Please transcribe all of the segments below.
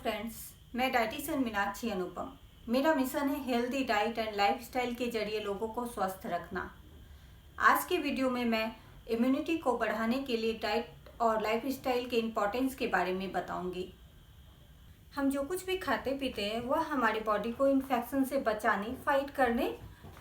Friends, मैं dietitian Meenakshi अनुपम। मेरा mission है हेल्दी डाइट एंड लाइफस्टाइल के जरिए लोगों को स्वस्थ रखना। आज के वीडियो में मैं इम्यूनिटी को बढ़ाने के लिए डाइट और लाइफस्टाइल के इम्पोर्टेंस के बारे में बताऊंगी। हम जो कुछ भी खाते पीते हैं वह हमारी बॉडी को इन्फेक्शन से बचाने, फाइट करने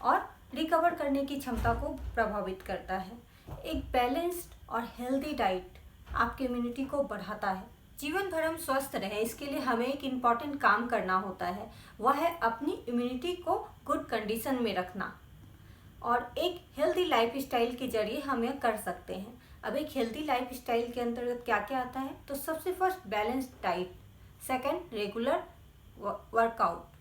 और रिकवर करने की क्षमता को प्रभावित करता है। एक बैलेंस्ड और हेल्दी डाइट आपकी इम्यूनिटी को बढ़ाता है। जीवन भर हम स्वस्थ रहे, इसके लिए हमें एक इम्पॉर्टेंट काम करना होता है, वह है अपनी इम्यूनिटी को गुड कंडीशन में रखना। और एक हेल्दी लाइफस्टाइल के जरिए हम यह कर सकते हैं। अब एक हेल्दी लाइफस्टाइल के अंतर्गत क्या क्या आता है, तो सबसे first balanced diet, second regular workout,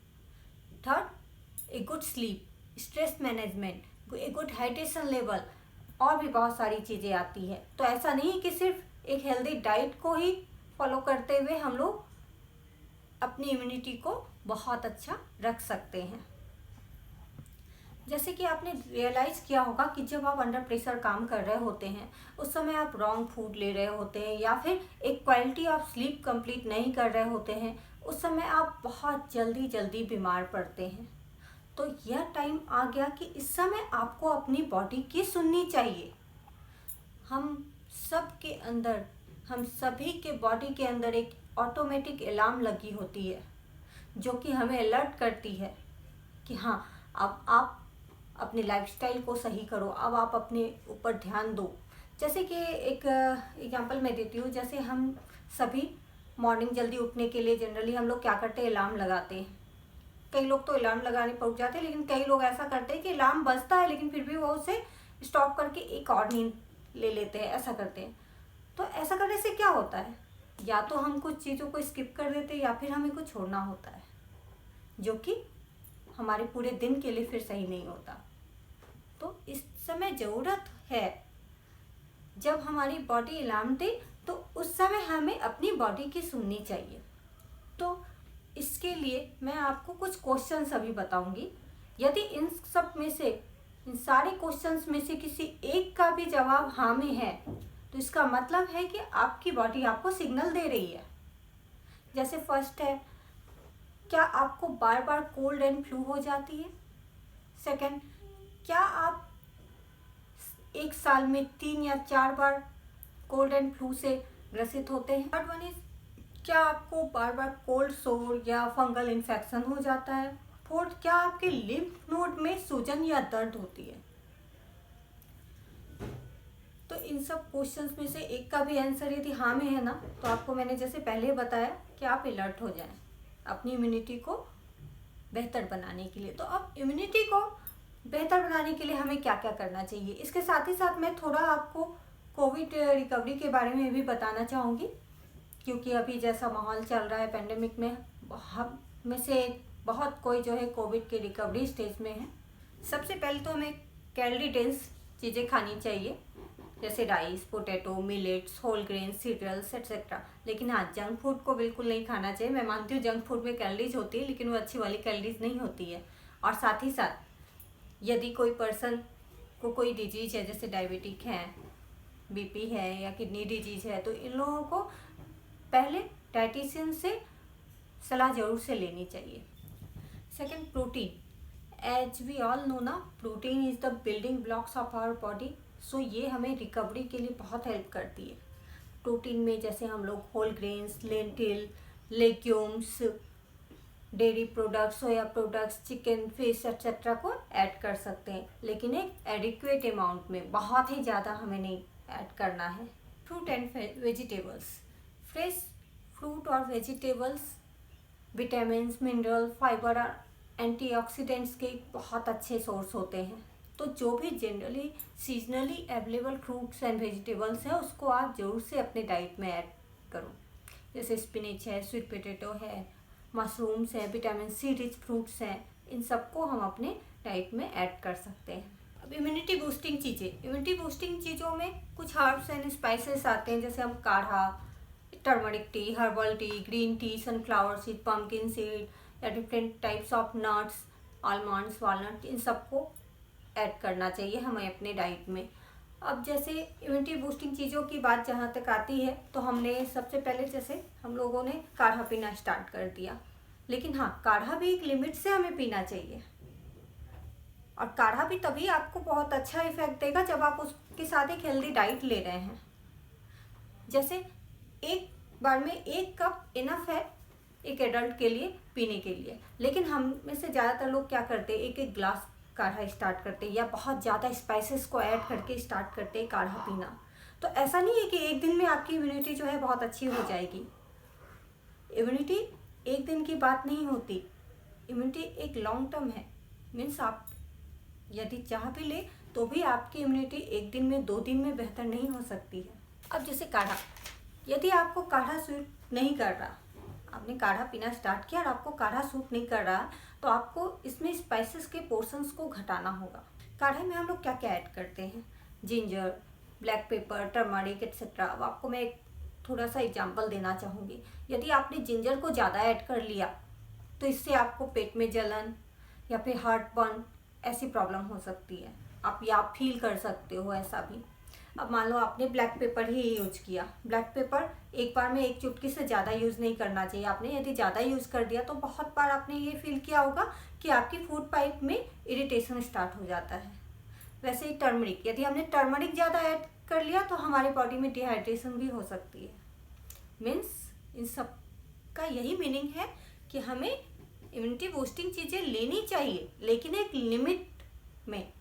third a good sleep, stress management, a good hydration level, और भी बहुत सारी चीज़ें आती है। तो ऐसा नहीं कि सिर्फ एक हेल्दी डाइट को ही फॉलो करते हुए हम लोग अपनी इम्यूनिटी को बहुत अच्छा रख सकते हैं। जैसे कि आपने रियलाइज़ किया होगा कि जब आप अंडर प्रेशर काम कर रहे होते हैं उस समय आप रॉन्ग फूड ले रहे होते हैं या फिर एक क्वालिटी ऑफ स्लीप कंप्लीट नहीं कर रहे होते हैं, उस समय आप बहुत जल्दी बीमार पड़ते हैं। तो यह टाइम आ गया कि इस समय आपको अपनी बॉडी की सुननी चाहिए। हम सभी के बॉडी के अंदर एक ऑटोमेटिक अलार्म लगी होती है जो कि हमें अलर्ट करती है कि हाँ, अब आप अपने लाइफस्टाइल को सही करो, अब आप अपने ऊपर ध्यान दो। जैसे कि एक एग्जांपल मैं देती हूँ। जैसे हम सभी मॉर्निंग जल्दी उठने के लिए जनरली हम लोग क्या करते हैं, अलार्म लगाते हैं। कई लोग तो अलार्म लगाने पर उठ जाते हैं, लेकिन कई लोग ऐसा करते हैं कि अलार्म बजता है लेकिन फिर भी वो उसे स्टॉप करके एक और नींद ले लेते हैं, ऐसा करते हैं। तो ऐसा करने से क्या होता है, या तो हम कुछ चीज़ों को स्किप कर देते हैं या फिर हमें कुछ छोड़ना होता है जो कि हमारे पूरे दिन के लिए फिर सही नहीं होता। तो इस समय ज़रूरत है, जब हमारी बॉडी अलार्म दे तो उस समय हमें अपनी बॉडी की सुननी चाहिए। तो इसके लिए मैं आपको कुछ क्वेश्चंस अभी बताऊंगी। यदि इन सारे क्वेश्चंस में से किसी एक का भी जवाब हाँ में है तो इसका मतलब है कि आपकी बॉडी आपको सिग्नल दे रही है। जैसे फर्स्ट है, क्या आपको बार बार कोल्ड एंड फ्लू हो जाती है? सेकंड, क्या आप एक साल में 3 या 4 बार कोल्ड एंड फ्लू से ग्रसित होते हैं? थर्ड वन इज, क्या आपको बार बार कोल्ड सोर या फंगल इन्फेक्शन हो जाता है? फोर्थ, क्या आपके लिम्फ नोड में सूजन या दर्द होती है? तो इन सब क्वेश्चंस में से एक का भी आंसर यदि हाँ में है ना, तो आपको मैंने जैसे पहले बताया कि आप अलर्ट हो जाएं अपनी इम्यूनिटी को बेहतर बनाने के लिए। तो अब इम्यूनिटी को बेहतर बनाने के लिए हमें क्या क्या करना चाहिए, इसके साथ ही साथ मैं थोड़ा आपको कोविड रिकवरी के बारे में भी बताना चाहूँगी, क्योंकि अभी जैसा माहौल चल रहा है पेंडेमिक में, हम में से बहुत कोई जो है कोविड के रिकवरी स्टेज में है। सबसे पहले तो हमें कैलोरी डेंस चीज़ें खानी चाहिए, जैसे rice, potato, millets, whole grain, cereals etcetera. लेकिन हाँ, जंक फूड को बिल्कुल नहीं खाना चाहिए। मैं मानती हूँ जंक फूड में कैलोरीज होती है, लेकिन वो अच्छी वाली कैलोरीज नहीं होती है। और साथ ही साथ यदि कोई पर्सन को कोई डिजीज है, जैसे डायबिटिक है, बीपी है या किडनी डिजीज है, तो इन लोगों को पहले डाइटिशियन से सलाह जरूर से लेनी चाहिए। Second, protein. As we all know ना, protein is the building blocks of our body. So ये हमें रिकवरी के लिए बहुत हेल्प करती है। प्रोटीन में जैसे हम लोग whole grains, lentil, legumes, dairy products, soya products, chicken, fish etcetera को ऐड कर सकते हैं, लेकिन एक एडिक्वेट अमाउंट में, बहुत ही ज़्यादा हमें नहीं ऐड करना है। Fruit and vegetables. Fresh fruit और वेजिटेबल्स विटामिन्स, मिनरल, फाइबर और एंटीऑक्सीडेंट्स के बहुत अच्छे सोर्स होते हैं। तो जो भी generally seasonally available fruits and vegetables हैं उसको आप ज़रूर से अपने डाइट में ऐड करो। जैसे स्पिनच है, स्वीट पोटैटो है, मशरूम्स है, विटामिन सी रिच फ्रूट्स हैं, इन सबको हम अपने डाइट में ऐड कर सकते हैं। अब इम्यूनिटी बूस्टिंग चीज़ों में कुछ हर्ब्स एंड स्पाइसेस आते हैं, जैसे हम काढ़ा, turmeric tea, herbal tea, green tea, sunflower seed, pumpkin seed या different types of nuts, almonds, walnut, इन सबको ऐड करना चाहिए हमें अपने डाइट में। अब जैसे इम्यूनिटी बूस्टिंग चीज़ों की बात जहाँ तक आती है, तो हमने सबसे पहले जैसे हम लोगों ने काढ़ा पीना स्टार्ट कर दिया, लेकिन हाँ, काढ़ा भी एक लिमिट से हमें पीना चाहिए। और काढ़ा भी तभी आपको बहुत अच्छा इफेक्ट देगा जब आप उसके साथ एक हेल्दी डाइट ले रहे हैं। जैसे एक बार में 1 कप इनफ है एक एडल्ट के लिए पीने के लिए, लेकिन हम में से ज़्यादातर लोग क्या करते हैं, 1-1 ग्लास काढ़ा स्टार्ट करते हैं या बहुत ज़्यादा स्पाइसेस को ऐड करके स्टार्ट करते हैं काढ़ा पीना। तो ऐसा नहीं है कि एक दिन में आपकी इम्यूनिटी जो है बहुत अच्छी हो जाएगी। इम्यूनिटी एक दिन की बात नहीं होती, इम्यूनिटी एक लॉन्ग टर्म है। मीन्स आप यदि चाह भी ले तो भी आपकी इम्यूनिटी एक दिन में 2 दिन में बेहतर नहीं हो सकती है। अब जैसे काढ़ा, यदि आपको काढ़ा सूट नहीं कर रहा, आपने काढ़ा पीना स्टार्ट किया और आपको काढ़ा सूट नहीं कर रहा, तो आपको इसमें स्पाइसेस के पोर्शंस को घटाना होगा। काढ़े में हम लोग क्या क्या ऐड करते हैं, ginger, black pepper, turmeric etcetera. अब आपको मैं एक थोड़ा सा एग्जांपल देना चाहूँगी। यदि आपने जिंजर को ज़्यादा ऐड कर लिया तो इससे आपको पेट में जलन या फिर हार्ट बर्न ऐसी प्रॉब्लम हो सकती है, आप फील कर सकते हो ऐसा भी। अब मान लो आपने ब्लैक पेपर ही यूज किया, ब्लैक पेपर एक बार में 1 चुटकी से ज़्यादा यूज़ नहीं करना चाहिए। आपने यदि ज़्यादा यूज़ कर दिया तो बहुत बार आपने ये फील किया होगा कि आपकी फूड पाइप में इरिटेशन स्टार्ट हो जाता है। वैसे ही टर्मरिक, यदि हमने टर्मरिक ज़्यादा ऐड कर लिया तो हमारे बॉडी में डिहाइड्रेशन भी हो सकती है। मीन्स इन सब का यही मीनिंग है कि हमें इम्यूनिटी बूस्टिंग चीज़ें लेनी चाहिए, लेकिन एक लिमिट में,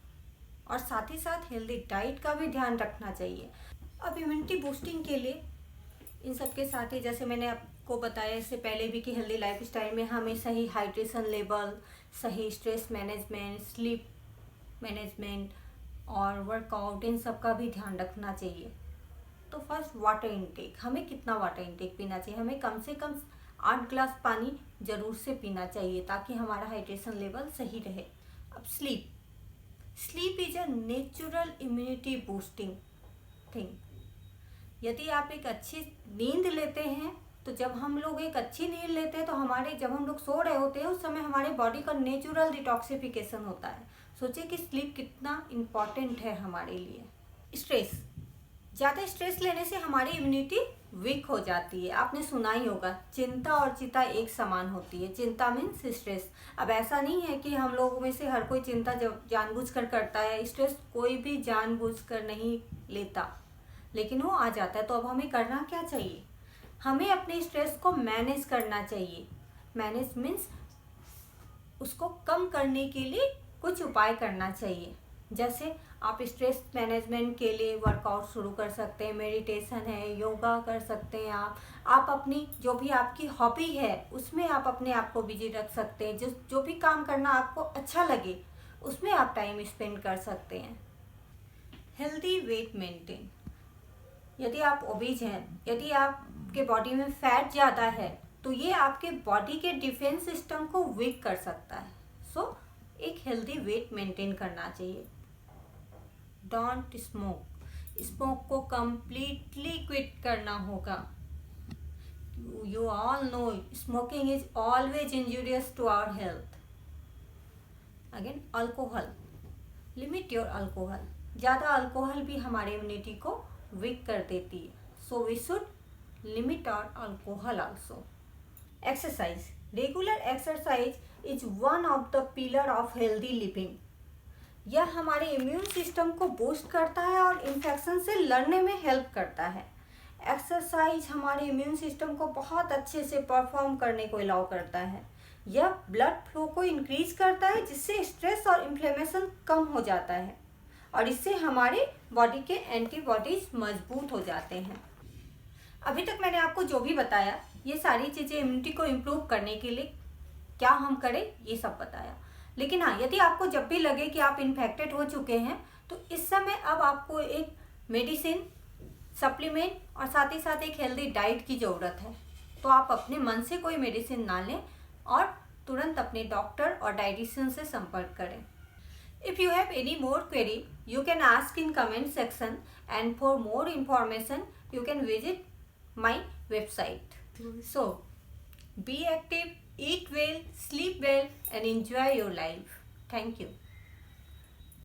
और साथ ही साथ हेल्दी डाइट का भी ध्यान रखना चाहिए। अब इम्यूनिटी बूस्टिंग के लिए इन सब के साथ ही जैसे मैंने आपको बताया इससे पहले भी कि हेल्दी लाइफस्टाइल में हमें सही हाइड्रेशन लेवल, सही स्ट्रेस मैनेजमेंट, स्लीप मैनेजमेंट और वर्कआउट, इन सब का भी ध्यान रखना चाहिए। तो फर्स्ट वाटर इनटेक, हमें कितना वाटर इनटेक पीना चाहिए, हमें कम से कम 8 ग्लास पानी ज़रूर से पीना चाहिए ताकि हमारा हाइड्रेशन लेवल सही रहे। अब sleep is a natural immunity boosting thing. यदि आप एक अच्छी नींद लेते हैं, तो जब हम लोग एक अच्छी नींद लेते हैं तो जब हम लोग सो रहे होते हैं उस समय हमारे बॉडी का नेचुरल डिटॉक्सिफिकेशन होता है। सोचिए कि स्लीप कितना इम्पॉर्टेंट है हमारे लिए। ज़्यादा स्ट्रेस लेने से हमारी इम्यूनिटी वीक हो जाती है। आपने सुना ही होगा, चिंता और चिता एक समान होती है। चिंता मीन्स स्ट्रेस। अब ऐसा नहीं है कि हम लोगों में से हर कोई चिंता जानबूझकर करता है, स्ट्रेस कोई भी जानबूझकर नहीं लेता, लेकिन वो आ जाता है। तो अब हमें करना क्या चाहिए, हमें अपने स्ट्रेस को मैनेज करना चाहिए। मैनेज मीन्स उसको कम करने के लिए कुछ उपाय करना चाहिए। जैसे आप स्ट्रेस मैनेजमेंट के लिए वर्कआउट शुरू कर सकते हैं, मेडिटेशन है, योगा कर सकते हैं। आप अपनी जो भी आपकी हॉबी है उसमें आप अपने आप को बिजी रख सकते हैं। जो भी काम करना आपको अच्छा लगे उसमें आप टाइम स्पेंड कर सकते हैं। हेल्दी वेट मेंटेन, यदि आप ओबीज हैं, यदि आपके बॉडी में फैट ज़्यादा है तो ये आपके बॉडी के डिफेंस सिस्टम को वीक कर सकता है। सो एक हेल्दी वेट मेंटेन करना चाहिए। डोंट स्मोक को कंप्लीटली क्विट करना होगा। You all know smoking is always injurious to our health. Again alcohol, limit your alcohol. ज़्यादा अल्कोहल भी हमारे इम्यूनिटी को वीक कर देती है। So we should limit our alcohol also. Exercise, regular exercise is one of the pillar of healthy living. यह हमारे immune system को बूस्ट करता है और इन्फेक्शन से लड़ने में हेल्प करता है। एक्सरसाइज हमारे इम्यून सिस्टम को बहुत अच्छे से परफॉर्म करने को अलाउ करता है। यह ब्लड फ्लो को इंक्रीज करता है जिससे स्ट्रेस और इन्फ्लेमेशन कम हो जाता है और इससे हमारे बॉडी के एंटीबॉडीज मजबूत हो जाते हैं। अभी तक मैंने आपको जो भी बताया ये सारी चीज़ें इम्यूनिटी को इम्प्रूव करने के लिए क्या हम करें ये सब बताया। लेकिन हाँ, यदि आपको जब भी लगे कि आप इन्फेक्टेड हो चुके हैं तो इस समय अब आपको एक मेडिसिन, सप्लीमेंट और साथ ही साथ एक हेल्दी डाइट की ज़रूरत है। तो आप अपने मन से कोई मेडिसिन ना लें और तुरंत अपने डॉक्टर और डाइटिशियन से संपर्क करें। If you have any more query, you can ask in comment section, and for more information, you can visit my website. So, be active, eat well, sleep well, and enjoy your life. Thank you.